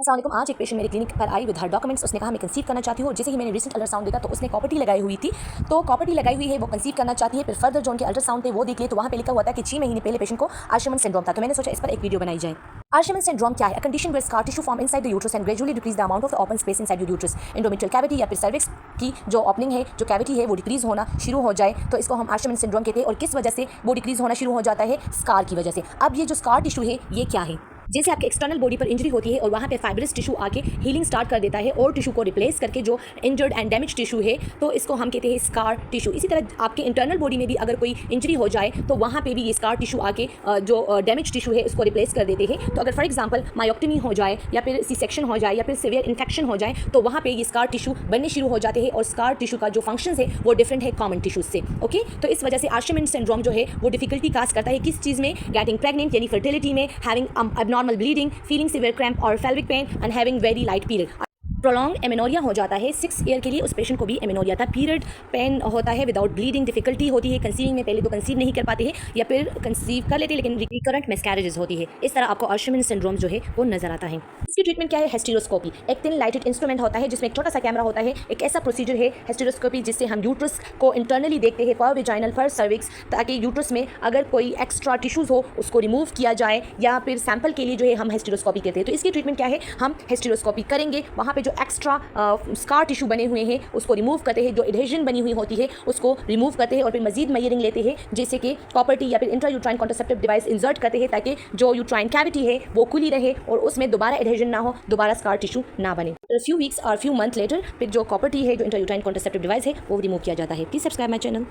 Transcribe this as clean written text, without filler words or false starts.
अस्सलाम। आज एक पेशेंट मेरे क्लिनिक पर आई विद हर डॉक्यूमेंट्स। उसने कहा मैं कंसीव करना चाहती हूँ। जैसे ही मैंने रिसेंट अल्ट्रासाउंड देखा तो उसने कॉपर्टी लगाई हुई थी। तो कॉपर्टी लगाई हुई है, वो कंसीव करना चाहती है। फिर फर्दर जो उनके अल्ट्रासाउंड थे वो देख लिए तो वहाँ पे लिखा हुआ था कि 6 महीने पहले पेशेंट को आर्शमन सिंड्रोम था। तो मैंने सोचा इस पर एक वीडियो बनाई जाए। आर्शमन सिंड्रोम क्या है? A condition where scar tissue form inside the uterus and gradually decrease the amount of open space inside the uterus. Endometrial cavity या फिर सर्विक्स की जो ओपनिंग है, जो कैविटी है, वो डिक्रीज होना शुरू हो जाए तो इसको हम आर्शमन सिंड्रोम कहते हैं। और किस वजह से वो डिक्रीज होना शुरू हो जाता है? स्कार की वजह से। अब ये जो स्कार टिश्यू है ये क्या है? जैसे आपके एक्सटर्नल बॉडी पर इंजरी होती है और वहाँ पे फाइब्रस टिश्यू आके हीलिंग स्टार्ट कर देता है और टिश्यू को रिप्लेस करके जो इंजर्ड एंड डैमेज टिश्यू है तो इसको हम कहते हैं स्कार टिश्यू। इसी तरह आपके इंटरनल बॉडी में भी अगर कोई इंजरी हो जाए तो वहाँ पे भी ये स्कार टिश्यू आके जो डैमेज टिश्यू है उसको रिप्लेस कर देते हैं। तो अगर फॉर एग्जांपल मायोक्टमी हो जाए या फिर सी सेक्शन हो जाए या फिर सीवियर इन्फेक्शन हो जाए तो वहाँ पे ये स्कार टिश्यू बनने शुरू हो जाते हैं और स्कार टिश्यू का जो फंक्शन है वो डिफरेंट है कॉमन टिश्यूज से। ओके, तो इस वजह से आर्शमन सिंड्रोम जो है वो डिफिकल्टी काज करता है किस चीज़ में? गेटिंग प्रेग्नेंट यानी फर्टिलिटी में, having abnormal bleeding, feeling severe cramp or pelvic pain and having very light period। Prolong amenorrhea हो जाता है 6 ईयर के लिए। उस पेशेंट को भी एमेनोरिया था। पीरियड पेन होता है विदाउट ब्लीडिंग, डिफिकल्टी होती है कंसीविंग में, पहले तो कंसीव नहीं कर पाते हैं या फिर कंसीव कर लेते हैं लेकिन रिकरेंट मिसकैरेजेस होती है। इस तरह आपको आर्शमन सिंड्रोम जो है वो नजर आता है। इसकी ट्रीटमेंट क्या है? हिस्टेरोस्कोपी। एक थिन लाइटेड इंस्ट्रूमेंट होता है जिसमें एक छोटा सा कैमरा होता है। एक ऐसा प्रोसीजर है हिस्टेरोस्कोपी जिससे हम यूट्रस को इंटरनली देखते हैं, पर वेजाइनल, पर सर्विक्स, ताकि यूट्रस में अगर कोई एक्स्ट्रा टिश्यूज हो उसको रिमूव किया जाए या फिर सैंपल के लिए जो है हम हिस्टेरोस्कोपी कहते हैं। तो इसकी ट्रीटमेंट क्या है? हम हिस्टेरोस्कोपी करेंगे, वहाँ पे जो एक्स्ट्रा स्कार टिश्यू बने हुए हैं उसको रिमूव करते हैं, जो एडहेजन बनी हुई होती है उसको रिमूव करते हैं और फिर मजीद मेजरिंग लेते हैं जैसे कि कॉपर्टी या फिर इंट्रायूट्राइन कॉन्ट्रासेप्टिव डिवाइस इंसर्ट करते हैं ताकि जो यूट्राइन कैविटी है वो खुली रहे और उसमें दोबारा एडहेजन ना हो, दोबारा स्कार टिश्यू ना बने। फ्यू वीक्स और फ्यू मंथ लेटर फिर जो कॉपर्टी है, जो इंट्रायूट्राइन कॉन्ट्रासेप्टिव डिवाइस है वो रिमूव किया जाता है। Please subscribe my channel.